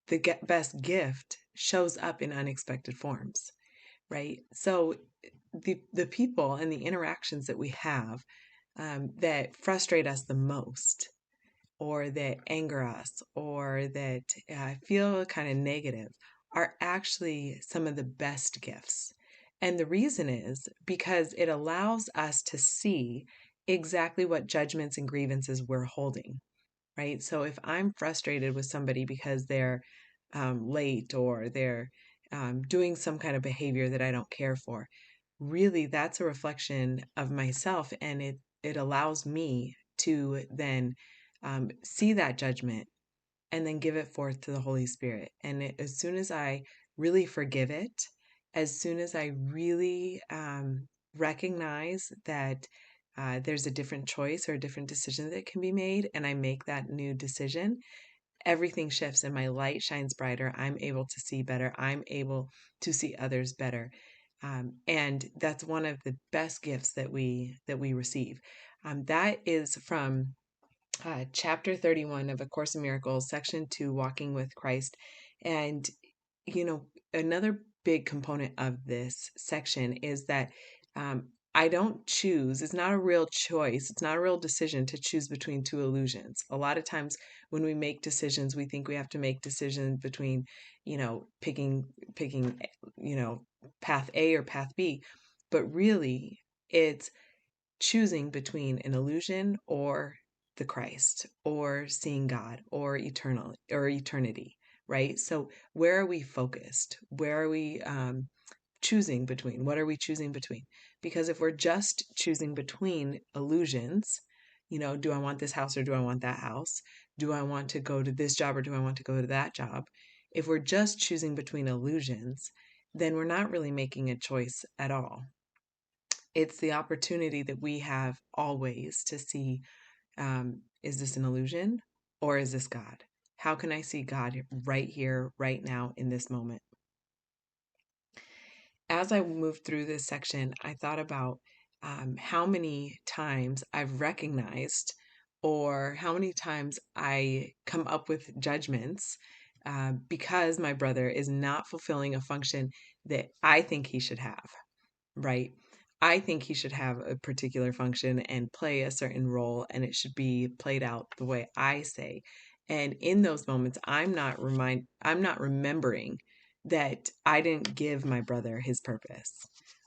the best gift shows up in unexpected forms, right? So the people and the interactions that we have that frustrate us the most, or that anger us, or that feel kind of negative, are actually some of the best gifts. And the reason is because it allows us to see exactly what judgments and grievances we're holding, right? So if I'm frustrated with somebody because they're late, or they're doing some kind of behavior that I don't care for, really that's a reflection of myself, and it allows me to then see that judgment and then give it forth to the Holy Spirit. And as soon as I really forgive it, as soon as I really recognize that there's a different choice or a different decision that can be made, and I make that new decision, everything shifts and my light shines brighter. I'm able to see better. I'm able to see others better. And that's one of the best gifts that we receive. That is from chapter 31 of A Course in Miracles, section 2, Walking with Christ. And, you know, another big component of this section is that I don't choose, it's not a real choice, it's not a real decision to choose between two illusions. A lot of times when we make decisions, we think we have to make decisions between, picking, path A or path B. But really, it's choosing between an illusion or the Christ, or seeing God, or eternal or eternity, right? So where are we focused? Where are we choosing between? What are we choosing between? Because if we're just choosing between illusions, do I want this house or do I want that house? Do I want to go to this job or do I want to go to that job? If we're just choosing between illusions, then we're not really making a choice at all. It's the opportunity that we have always to see, is this an illusion or is this God? How can I see God right here, right now, in this moment? As I moved through this section, I thought about how many times I've recognized, or how many times I come up with judgments because my brother is not fulfilling a function that I think he should have, right? I think he should have a particular function and play a certain role, and it should be played out the way I say. And in those moments, I'm not remembering that I didn't give my brother his purpose,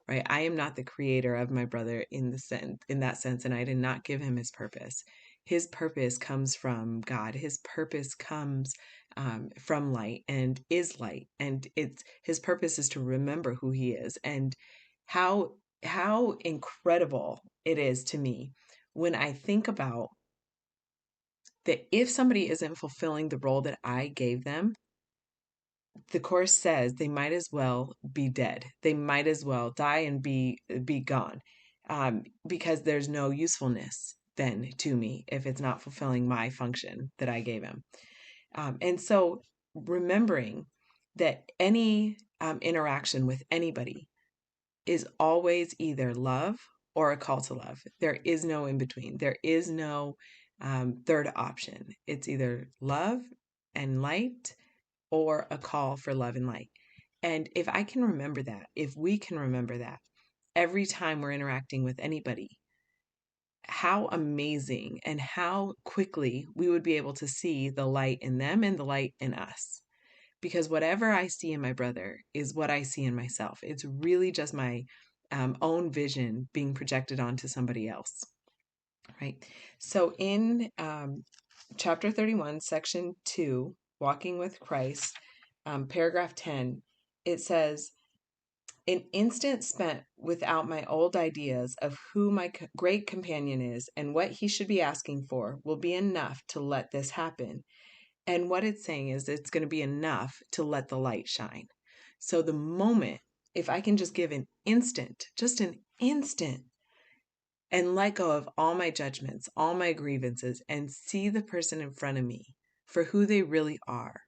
right? I am not the creator of my brother in that sense, and I did not give him his purpose. His purpose comes from God. His purpose comes from light and is light, and his purpose is to remember who he is. And how how incredible it is to me when I think about that, if somebody isn't fulfilling the role that I gave them, the course says they might as well be dead. They might as well die and be gone, because there's no usefulness then to me if it's not fulfilling my function that I gave him. And so remembering that any interaction with anybody is always either love or a call to love. There is no in between. There is no third option. It's either love and light or a call for love and light. And if I can remember that, if we can remember that every time we're interacting with anybody, how amazing and how quickly we would be able to see the light in them and the light in us. Because whatever I see in my brother is what I see in myself. It's really just my own vision being projected onto somebody else, right? So in chapter 31, section 2, Walking with Christ, paragraph 10, it says, "An instant spent without my old ideas of who my great companion is and what he should be asking for will be enough to let this happen." And what it's saying is it's going to be enough to let the light shine. So the moment, if I can just give an instant, just an instant, and let go of all my judgments, all my grievances, and see the person in front of me for who they really are,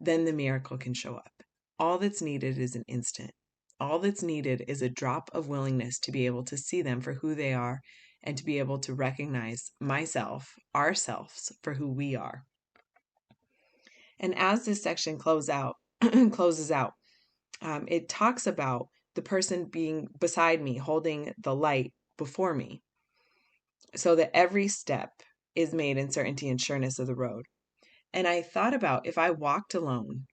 then the miracle can show up. All that's needed is an instant. All that's needed is a drop of willingness to be able to see them for who they are, and to be able to recognize myself, ourselves, for who we are. And as this section closes out, it talks about the person being beside me, holding the light before me, so that every step is made in certainty and sureness of the road. And I thought about if I walked alone,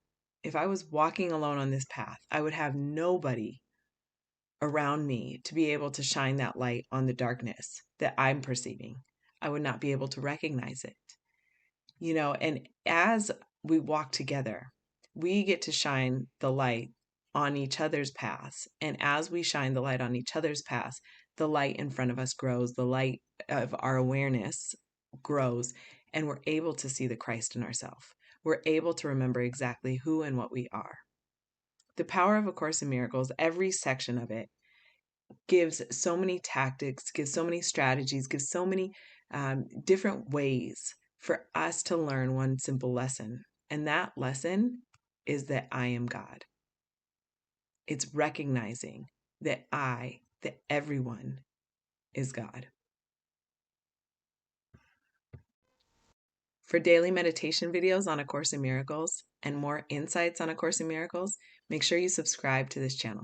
if I was walking alone on this path, I would have nobody around me to be able to shine that light on the darkness that I'm perceiving. I would not be able to recognize it. And as we walk together, we get to shine the light on each other's paths. And as we shine the light on each other's paths, the light in front of us grows, the light of our awareness grows, and we're able to see the Christ in ourselves. We're able to remember exactly who and what we are. The power of A Course in Miracles, every section of it, gives so many tactics, gives so many strategies, gives so many different ways for us to learn one simple lesson. And that lesson is that I am God. It's recognizing that everyone is God. For daily meditation videos on A Course in Miracles and more insights on A Course in Miracles, make sure you subscribe to this channel.